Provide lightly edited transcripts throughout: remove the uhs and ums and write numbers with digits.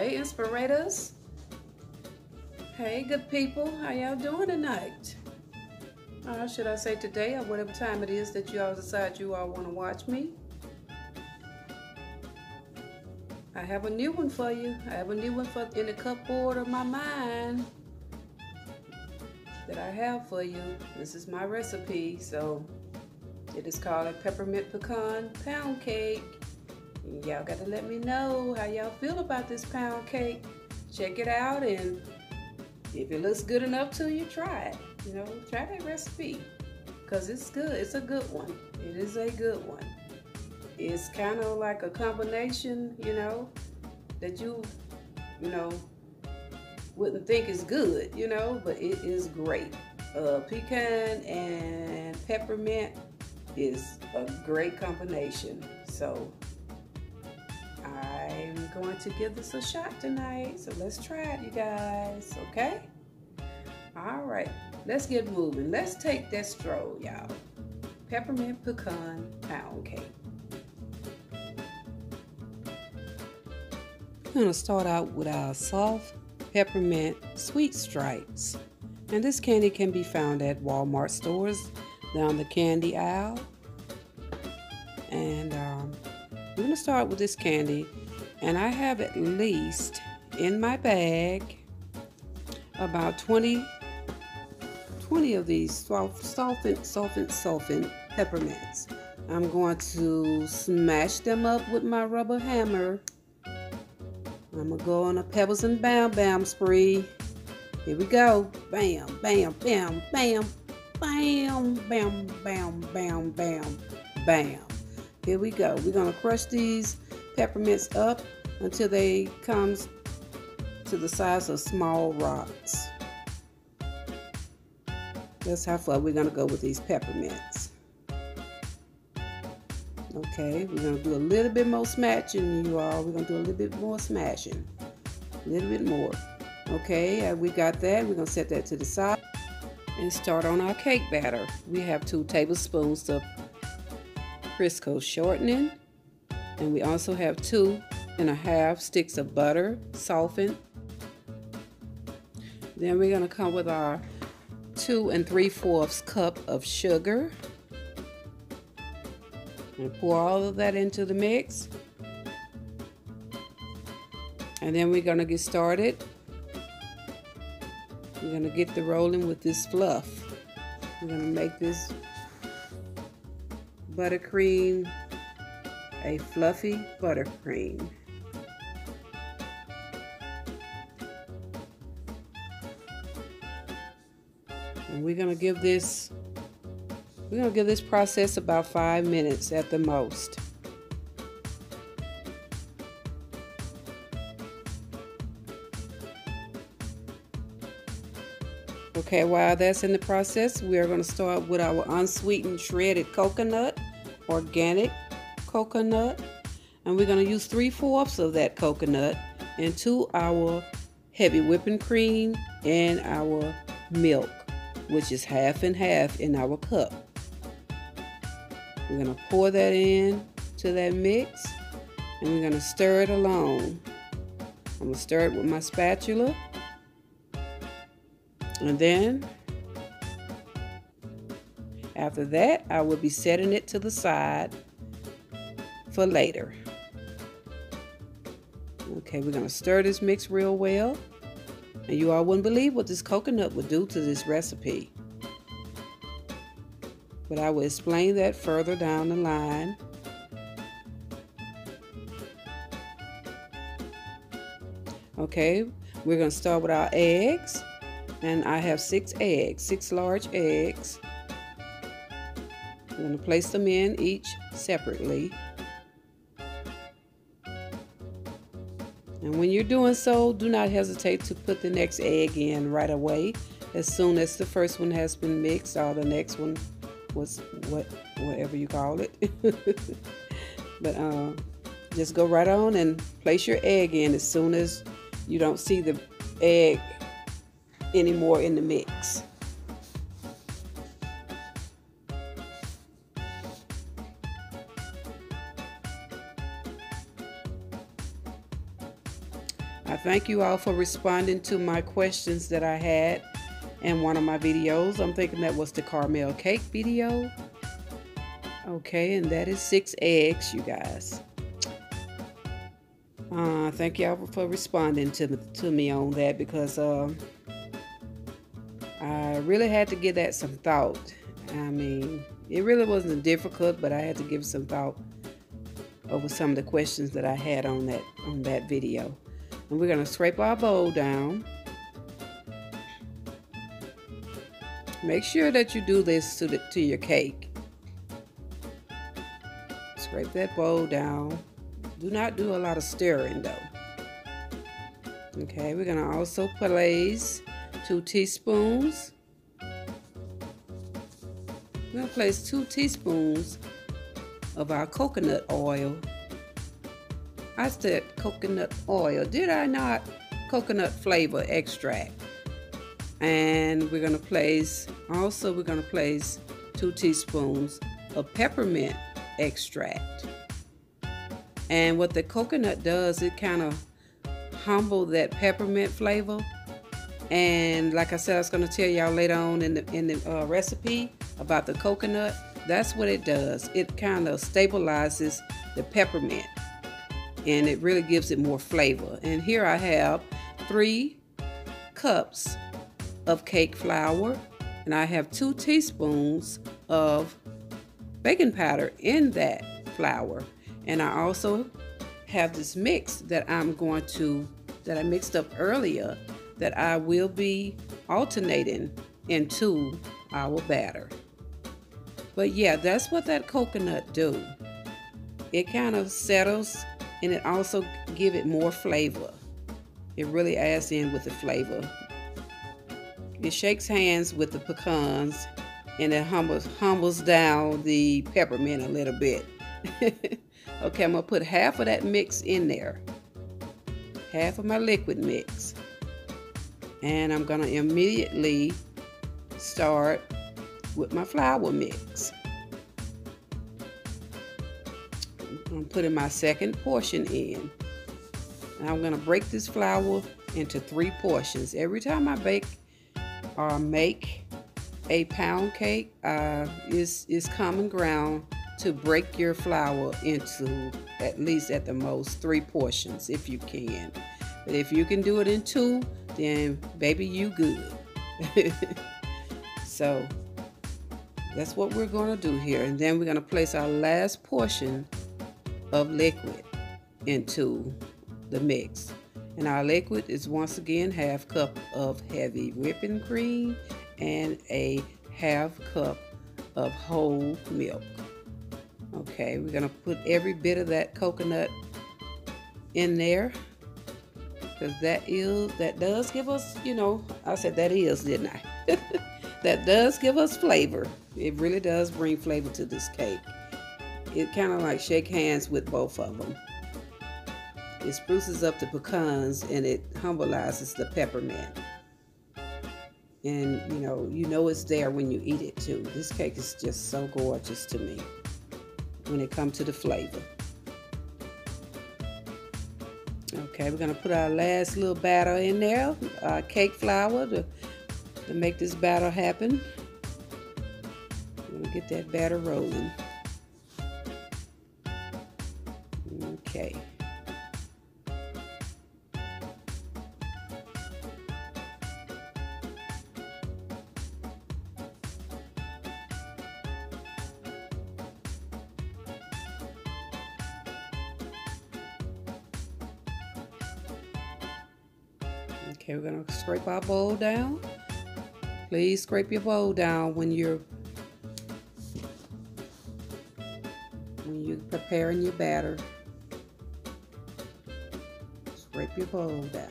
Hey, inspirators. Hey, good people. How y'all doing tonight? Should I say today or whatever time it is that you all decide you all want to watch me? I have a new one for you. I have a new one in the cupboard of my mind that I have for you. This is my recipe. So it is called a peppermint pecan pound cake. Y'all got to let me know how y'all feel about this pound cake. Check it out, and if it looks good enough to you, try it. You know, try that recipe because it's good. It's a good one. It is a good one. It's kind of like a combination, you know, that you know, wouldn't think is good, you know, but it is great. Pecan and peppermint is a great combination. So I'm going to give this a shot tonight. So let's try it, you guys, okay? All right, let's get moving. Let's take that stroll, y'all. Peppermint pecan pound cake. We're gonna start out with our soft peppermint sweet stripes. And this candy can be found at Walmart stores down the candy aisle. And we're gonna start with this candy. And I have at least in my bag about 20 of these softened peppermints. I'm going to smash them up with my rubber hammer. I'm gonna go on a pebbles and bam bam spree. Here we go. Bam, bam, bam, bam, bam, bam, bam, bam, bam, bam. Here we go. We're gonna crush these peppermints up until they come to the size of small rocks. That's how far we're gonna go with these peppermints. Okay, we're gonna do a little bit more smashing, you all. We're gonna do a little bit more smashing. A little bit more. Okay, we got that. We're gonna set that to the side and start on our cake batter. We have 2 tablespoons of Crisco shortening, and we also have 2½ sticks of butter, softened. Then we're gonna come with our 2 3/4 cup of sugar. And pour all of that into the mix. And then we're gonna get started. We're gonna get the rolling with this fluff. We're gonna make this buttercream a fluffy buttercream. And we're gonna give this process about 5 minutes at the most. Okay, while that's in the process, we are going to start with our unsweetened shredded coconut, organic coconut, and we're going to use 3/4 of that coconut into our heavy whipping cream and our milk, which is half and half in our cup. We're going to pour that in to that mix, and we're going to stir it along. I'm going to stir it with my spatula. And then, after that, I will be setting it to the side for later. Okay, we're going to stir this mix real well. And you all wouldn't believe what this coconut would do to this recipe. But I will explain that further down the line. Okay, we're going to start with our eggs. And I have 6 eggs, 6 large eggs. I'm going to place them in each separately. And when you're doing so, do not hesitate to put the next egg in right away. As soon as the first one has been mixed, or the next one was whatever you call it. But just go right on and place your egg in as soon as you don't see the egg anymore in the mix. I thank you all for responding to my questions that I had in one of my videos. I'm thinking that was the caramel cake video. Okay, and that is 6 eggs, you guys. Thank y'all for responding to me on that, because I really had to give that some thought. I mean, it really wasn't difficult, but I had to give some thought over some of the questions that I had on that video. And we're gonna scrape our bowl down. Make sure that you do this to your cake. Scrape that bowl down. Do not do a lot of stirring though. Okay, we're gonna also place 2 teaspoons. We're gonna place 2 teaspoons of our coconut oil. I said coconut oil, did I not? Coconut flavor extract. And we're gonna place 2 teaspoons of peppermint extract. And what the coconut does, it kind of humble that peppermint flavor. And like I said, I was going to tell y'all later on in the recipe about the coconut. That's what it does. It kind of stabilizes the peppermint, and it really gives it more flavor. And here I have 3 cups of cake flour, and I have 2 teaspoons of baking powder in that flour. And I also have this mix that I mixed up earlier, that I will be alternating into our batter. But yeah, that's what that coconut do. It kind of settles, and it also give it more flavor. It really adds in with the flavor. It shakes hands with the pecans, and it humbles down the peppermint a little bit. Okay, I'm gonna put half of that mix in there, half of my liquid mix, and I'm gonna immediately start with my flour mix. I'm putting my second portion in, and I'm gonna break this flour into 3 portions. Every time I bake or make a pound cake, is common ground to break your flour into at least, at the most, 3 portions if you can. But if you can do it in 2, then baby, you good. So that's what we're going to do here. And then we're going to place our last portion of liquid into the mix. And our liquid is once again ½ cup of heavy whipping cream and a ½ cup of whole milk. Okay, we're gonna put every bit of that coconut in there, because that does give us, you know, I said that is, didn't I? That does give us flavor. It really does bring flavor to this cake. It kind of like shake hands with both of them. It spruces up the pecans, and it humblizes the peppermint. And you know it's there when you eat it too. This cake is just so gorgeous to me when it comes to the flavor. Okay, we're gonna put our last little batter in there, cake flour, to make this batter happen. We're gonna get that batter rolling. Okay. Okay, we're gonna scrape our bowl down. Please scrape your bowl down when you're preparing your batter. Scrape your bowl down.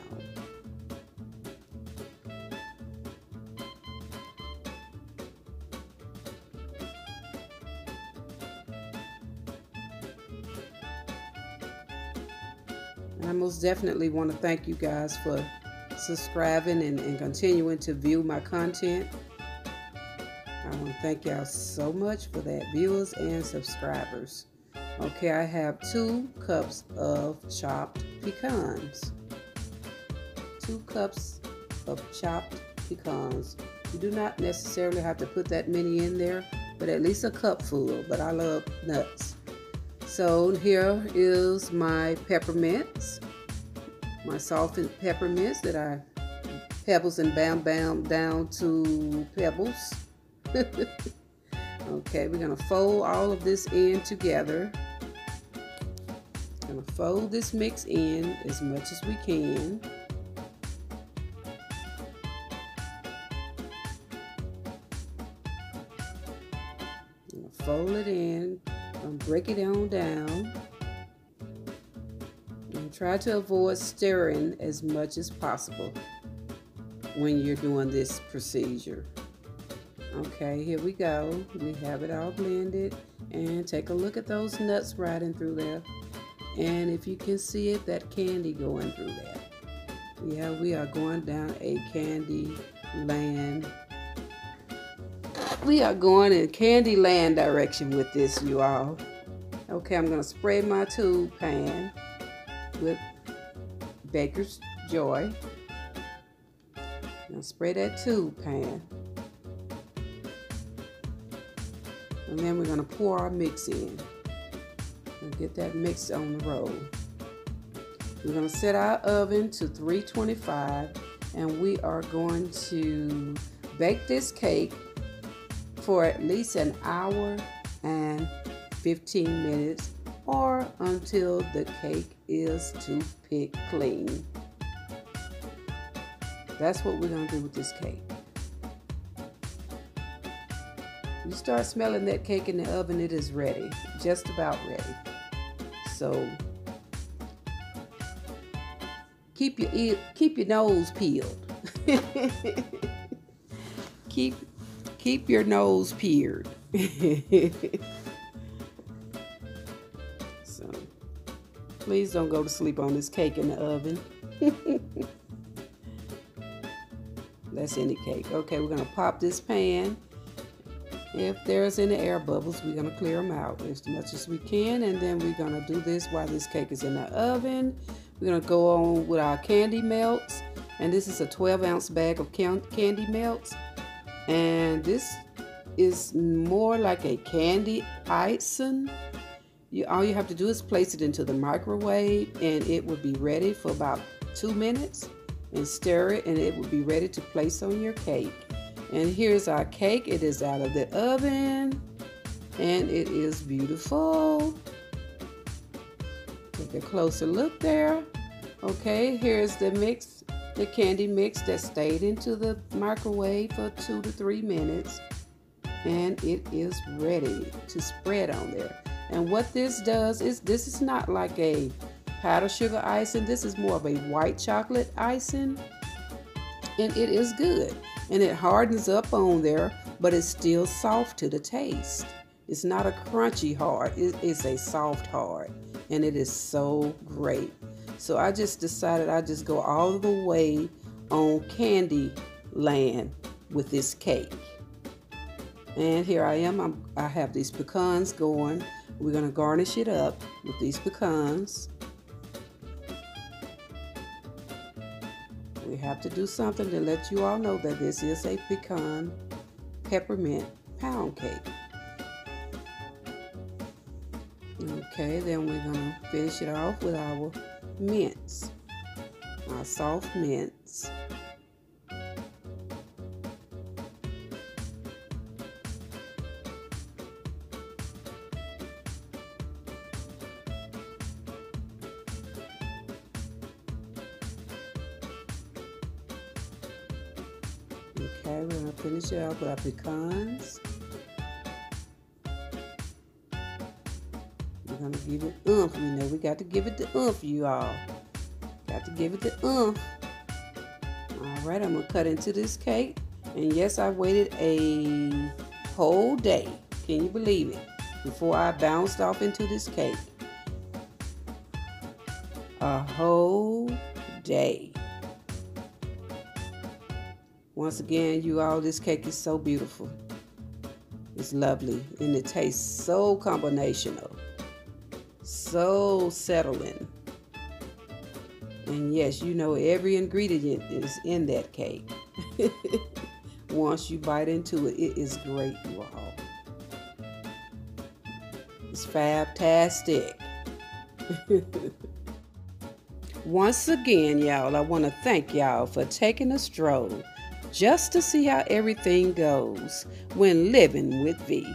And I most definitely want to thank you guys for subscribing and continuing to view my content. I want to thank y'all so much for that, viewers and subscribers. Okay, I have 2 cups of chopped pecans. 2 cups of chopped pecans. You do not necessarily have to put that many in there, but at least a cup full. But I love nuts. So here is my peppermints, my salted peppermints that I pebbles and bam down to pebbles. Okay, we're gonna fold all of this in together. Gonna fold this mix in as much as we can. Fold it in and break it on down, and try to avoid stirring as much as possible when you're doing this procedure. Okay, here we go. We have it all blended, and take a look at those nuts riding through there, and if you can see it, that candy going through there. Yeah, we are going down a candy land. We are going in Candyland direction with this, you all. Okay, I'm going to spray my tube pan with Baker's Joy. I'm going to spray that tube pan. And then we're going to pour our mix in. And get that mix on the roll. We're going to set our oven to 325, and we are going to bake this cake for at least an hour and 15 minutes, or until the cake is toothpick clean. That's what we're gonna do with this cake. You start smelling that cake in the oven, it is ready, just about ready. So keep your nose peeled. Keep your nose peeled. So, please don't go to sleep on this cake in the oven. That's any cake. Okay, we're gonna pop this pan. If there's any air bubbles, we're gonna clear them out as much as we can, and then we're gonna do this while this cake is in the oven. We're gonna go on with our candy melts, and this is a 12-ounce bag of candy melts. And this is more like a candy icing. All you have to do is place it into the microwave, and it will be ready for about 2 minutes, and stir it, and it will be ready to place on your cake. And here's our cake. It is out of the oven, and it is beautiful. Take a closer look there. Okay, here's the mix. The candy mix that stayed into the microwave for 2 to 3 minutes, and it is ready to spread on there. And what this does is, this is not like a powdered sugar icing. This is more of a white chocolate icing, and it is good, and it hardens up on there, but it's still soft to the taste. It's not a crunchy hard, it's a soft hard, and it is so great. So I just decided I'd just go all the way on Candy Land with this cake. And here I am. I have these pecans going. We're going to garnish it up with these pecans. We have to do something to let you all know that this is a pecan peppermint pound cake. Okay, then we're going to finish it off with our mints, our soft mints. Okay, we're going to finish it off with our pecans. We're going to give it oomph. You know, we got to give it the oomph, you all. Got to give it the oomph. All right, I'm going to cut into this cake. And yes, I waited a whole day. Can you believe it? Before I bounced off into this cake. A whole day. Once again, you all, this cake is so beautiful. It's lovely, and it tastes so combinational, so settling. And yes, you know every ingredient is in that cake. Once you bite into it, it is great, you all. It's fabtastic. Once again, y'all, I want to thank y'all for taking a stroll just to see how everything goes when living with V.